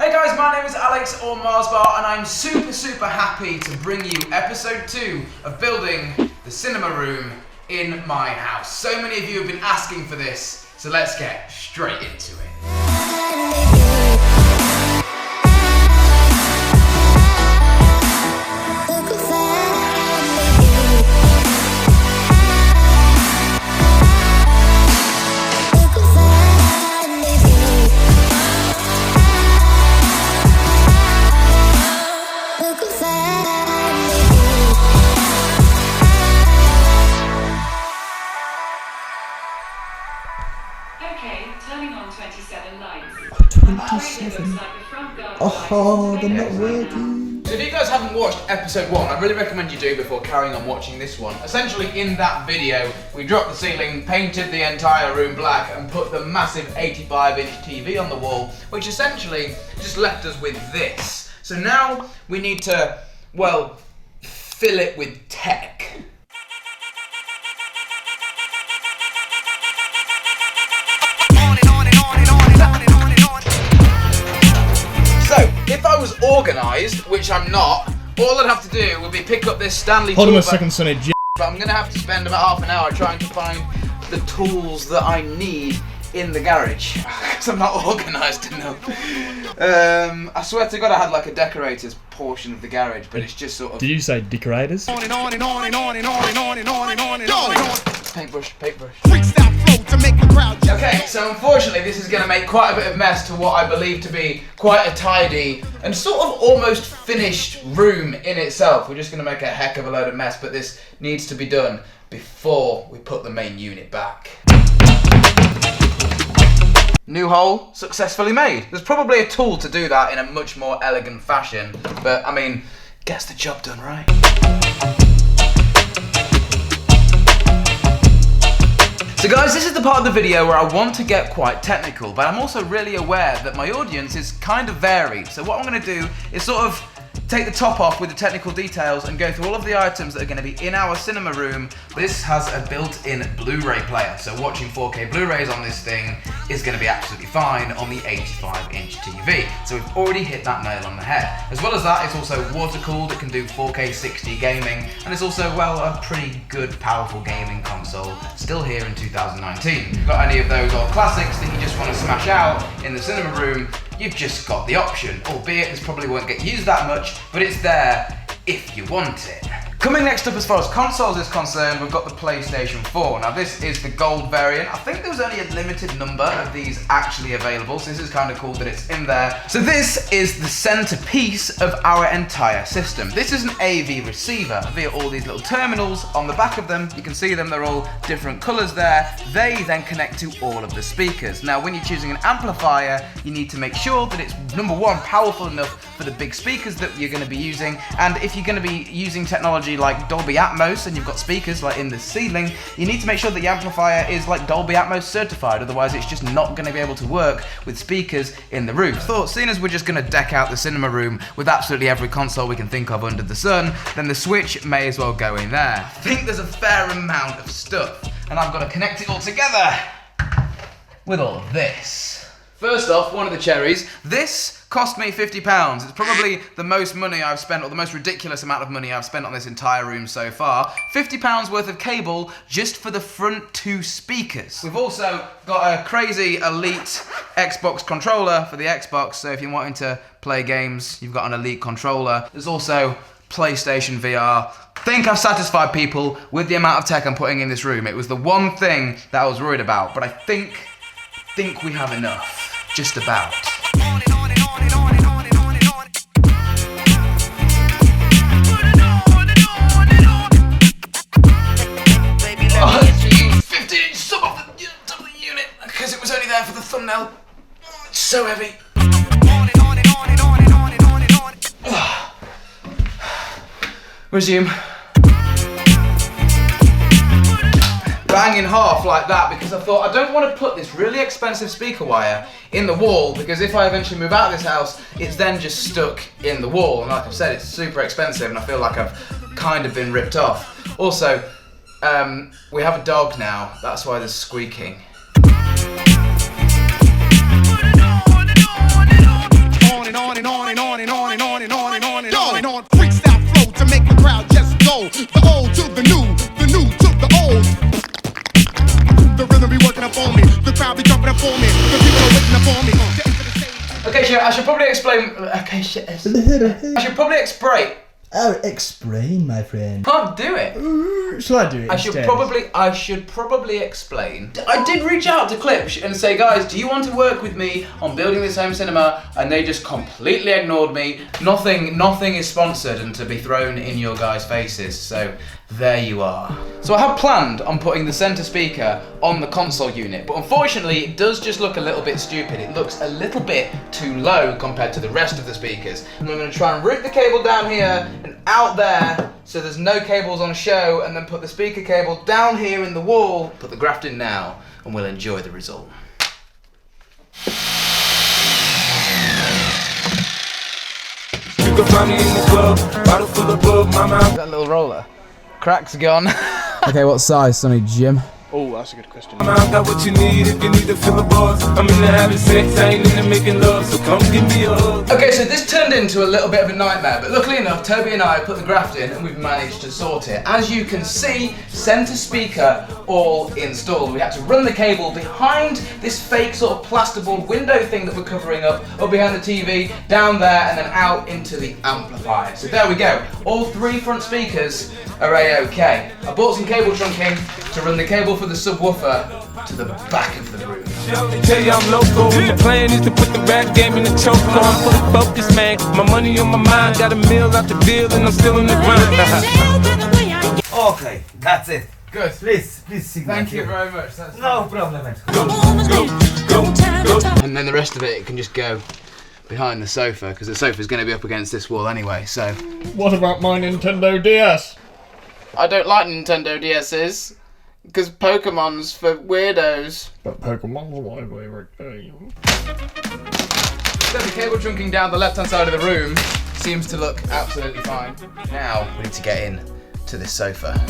Hey guys, my name is Alex or MarzBar, and I'm super happy to bring you episode 2 of building the cinema room in my house. So many of you have been asking for this, so let's get straight into it. Okay, turning on 27 lights. 27? Oh, they're not working. So if you guys haven't watched episode 1, I really recommend you do before carrying on watching this one. Essentially in that video, we dropped the ceiling, painted the entire room black and put the massive 85-inch TV on the wall, which essentially just left us with this. So now we need to, well, fill it with tech. If I was organised, which I'm not, all I'd have to do would be pick up this Stanley Hold on tool a second, Sonny. but I'm going to have to spend about half an hour trying to find the tools that I need in the garage, because I'm not organised enough. I swear to God I had like a decorator's portion of the garage, but it's just sort of... Did you say decorators? Paintbrush. Okay, so unfortunately this is going to make quite a bit of mess to what I believe to be quite a tidy and sort of almost finished room in itself. We're just going to make a heck of a load of mess, but this needs to be done before we put the main unit back. New hole successfully made. There's probably a tool to do that in a much more elegant fashion, but I mean, gets the job done, right? So guys, this is the part of the video where I want to get quite technical, but I'm also really aware that my audience is kind of varied. So what I'm going to do is sort of take the top off with the technical details and go through all of the items that are going to be in our cinema room. This has a built-in Blu-ray player, so watching 4K Blu-rays on this thing is going to be absolutely fine on the 85-inch TV. So we've already hit that nail on the head. As well as that, it's also water-cooled, it can do 4K 60 gaming, and it's also, well, a pretty good, powerful gaming console, still here in 2019. If you've got any of those old classics that you just want to smash out in the cinema room, you've just got the option, albeit this probably won't get used that much, but it's there if you want it. Coming next up as far as consoles is concerned, we've got the PlayStation 4. Now this is the gold variant. I think there was only a limited number of these actually available, so this is kind of cool that it's in there. So this is the centerpiece of our entire system. This is an AV receiver via all these little terminals on the back of them. You can see them, they're all different colors there. They then connect to all of the speakers. Now when you're choosing an amplifier, you need to make sure that it's, number one, powerful enough for the big speakers that you're going to be using, and if you're going to be using technology like Dolby Atmos and you've got speakers like in the ceiling, you need to make sure that the amplifier is like Dolby Atmos certified, otherwise it's just not going to be able to work with speakers in the roof. Thought, seeing as we're just going to deck out the cinema room with absolutely every console we can think of under the sun, then the Switch may as well go in there. I think there's a fair amount of stuff, and I've got to connect it all together with all of this. First off, one of the cherries. This cost me £50. It's probably the most money I've spent, or the most ridiculous amount of money I've spent on this entire room so far. £50 worth of cable just for the front 2 speakers. We've also got a crazy elite Xbox controller for the Xbox, so if you're wanting to play games, you've got an elite controller. There's also PlayStation VR. I think I've satisfied people with the amount of tech I'm putting in this room. It was the one thing that I was worried about, but I think we have enough. Just about. Because it was only there for the thumbnail. It's so heavy. Resume. Bang in half like that, because I thought I don't want to put this really expensive speaker wire in the wall, because if I eventually move out of this house, it's then just stuck in the wall, and like I've said, it's super expensive and I feel like I've kind of been ripped off. Also, we have a dog now, that's why there's squeaking. I should probably explain. Okay, shit. I should probably explain. Oh, explain, my friend. Can't do it. Shall I do it? I should probably explain. I did reach out to Clip and say, guys, do you want to work with me on building this home cinema? And they just completely ignored me. Nothing is sponsored and to be thrown in your guys' faces. So there you are. So I had planned on putting the center speaker on the console unit, but unfortunately it does just look a little bit stupid. It looks a little bit too low compared to the rest of the speakers. And I'm going to try and route the cable down here and out there so there's no cables on show, and then put the speaker cable down here in the wall, put the graft in now, and we'll enjoy the result. You can find me in the club, bottle full of bug, mama. That little roller. Crack's gone. Okay, what size, Sonny Jim? Oh, that's a good question. I got what you need if you need to fill the bars. I'm into having sex, I ain't into making love, so come give me a hug. Okay, so this turned into a little bit of a nightmare, but luckily enough, Toby and I put the graft in and we've managed to sort it. As you can see, center speaker all installed. We had to run the cable behind this fake sort of plasterboard window thing that we're covering up behind the TV, down there, and then out into the amplifier. So there we go. All three front speakers are A-OK. I bought some cable trunking to run the cable for the subwoofer to the back of the room. Tell you I'm local. The plan is to put the rap game in the choke. I'm fully focused, man. My money on my mind. Got a meal out the deal and I'm still in the grind. Okay, that's it. Good. Please sing. Thank you very much. That's No problem. And then the rest of it can just go behind the sofa, because the sofa's going to be up against this wall anyway, so. What about my Nintendo DS? I don't like Nintendo DS's, because Pokemon's for weirdos. But Pokemon's my favourite game. So the cable trunking down the left-hand side of the room seems to look absolutely fine. Now we need to get in to this sofa.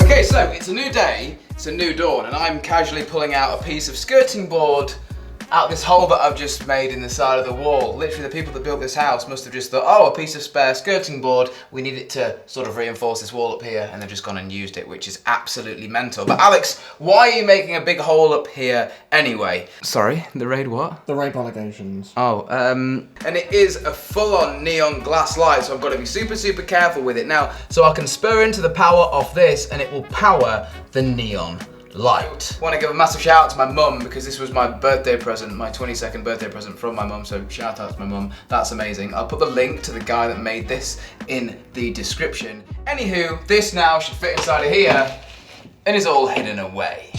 Okay, so it's a new day, it's a new dawn, and I'm casually pulling out a piece of skirting board out this hole that I've just made in the side of the wall. Literally, the people that built this house must have just thought, oh, a piece of spare skirting board, we need it to sort of reinforce this wall up here, and they've just gone and used it, which is absolutely mental. But Alex, why are you making a big hole up here anyway? Sorry, the raid what? The rape allegations. Oh, and it is a full-on neon glass light, so I've got to be super, super careful with it. Now, so I can spur into the power off this, and it will power the neon light. I want to give a massive shout out to my mum, because this was my birthday present, my 22nd birthday present from my mum, so shout out to my mum, that's amazing. I'll put the link to the guy that made this in the description. Anywho, this now should fit inside of here, and is all hidden away.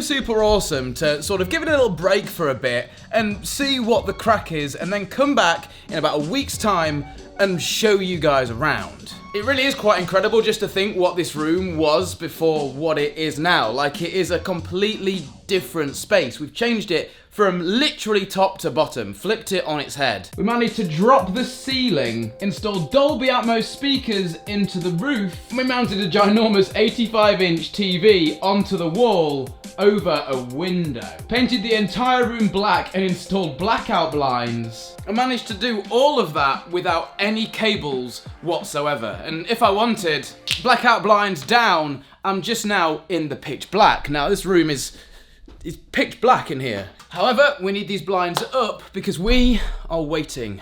Super awesome to sort of give it a little break for a bit and see what the crack is, and then come back in about a week's time and show you guys around. It really is quite incredible just to think what this room was before what it is now. Like, it is a completely different space. We've changed it from literally top to bottom, flipped it on its head. We managed to drop the ceiling, installed Dolby Atmos speakers into the roof, and we mounted a ginormous 85-inch TV onto the wall over a window. Painted the entire room black and installed blackout blinds. I managed to do all of that without any cables whatsoever. And if I wanted, blackout blinds down, I'm just now in the pitch black. Now this room is pitch black in here. However, we need these blinds up because we are waiting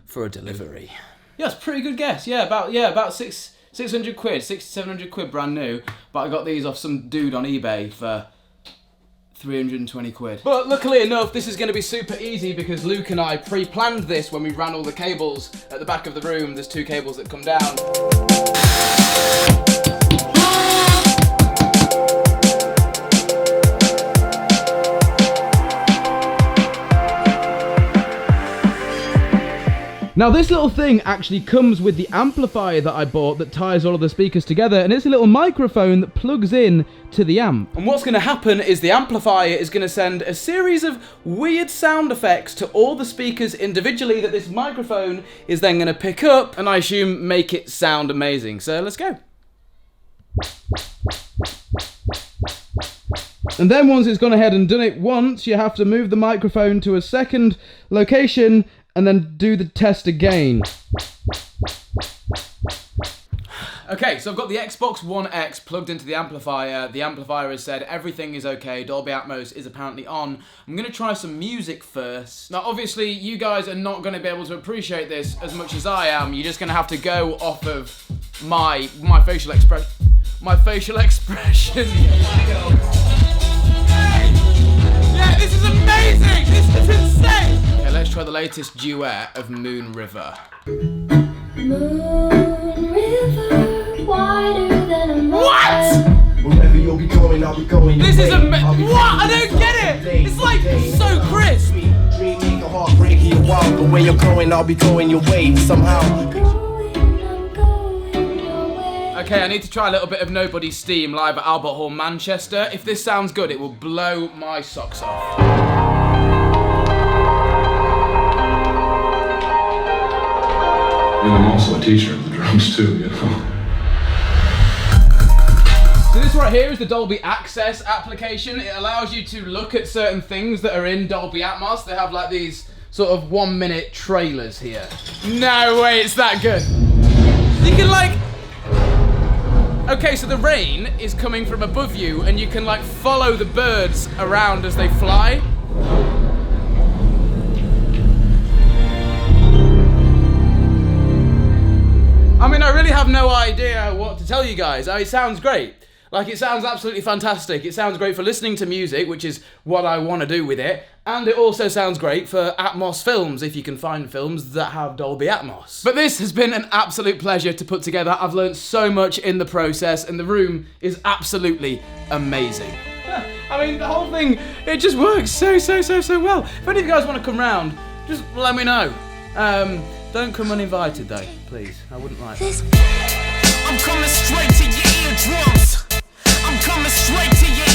for a delivery. Yeah, it's a pretty good guess. Yeah, about 600 quid, 700 quid brand new. But I got these off some dude on eBay for 320 quid. But luckily enough, this is going to be super easy because Luke and I pre-planned this when we ran all the cables at the back of the room. There's 2 cables that come down. Now this little thing actually comes with the amplifier that I bought that ties all of the speakers together, and it's a little microphone that plugs in to the amp. And what's going to happen is the amplifier is going to send a series of weird sound effects to all the speakers individually that this microphone is then going to pick up and I assume make it sound amazing. So let's go. And then once it's gone ahead and done it once, you have to move the microphone to a second location and then do the test again. Okay, so I've got the Xbox One X plugged into the amplifier. The amplifier has said everything is okay, Dolby Atmos is apparently on. I'm gonna try some music first. Now obviously you guys are not gonna be able to appreciate this as much as I am. You're just gonna have to go off of my facial expression. My facial expression. Yeah, this is amazing! This is insane! Okay, let's try the latest duet of Moon River. Moon River, wider than a mile. What? Wherever you'll be going, I'll be going. This is amazing. What? I don't get it! It's like so crisp! Dream make a heart break your wild, but where you're going, I'll be going your way somehow. I'm going your way. Okay, I need to try a little bit of Nobody's Steam live at Albert Hall, Manchester. If this sounds good, it will blow my socks off. And I'm also a teacher of the drums too, you know. So this right here is the Dolby Access application. It allows you to look at certain things that are in Dolby Atmos. They have like these sort of 1-minute trailers here. No way, it's that good. You can like... Okay, so the rain is coming from above you and you can like follow the birds around as they fly. I mean, I really have no idea what to tell you guys. It sounds great. Like, it sounds absolutely fantastic. It sounds great for listening to music, which is what I want to do with it. And it also sounds great for Atmos films, if you can find films that have Dolby Atmos. But this has been an absolute pleasure to put together. I've learned so much in the process, and the room is absolutely amazing. I mean, the whole thing, it just works so well. If any of you guys want to come round, just let me know. Don't come uninvited though, please. I wouldn't like that. I'm coming straight to your eardrums. I'm coming straight to your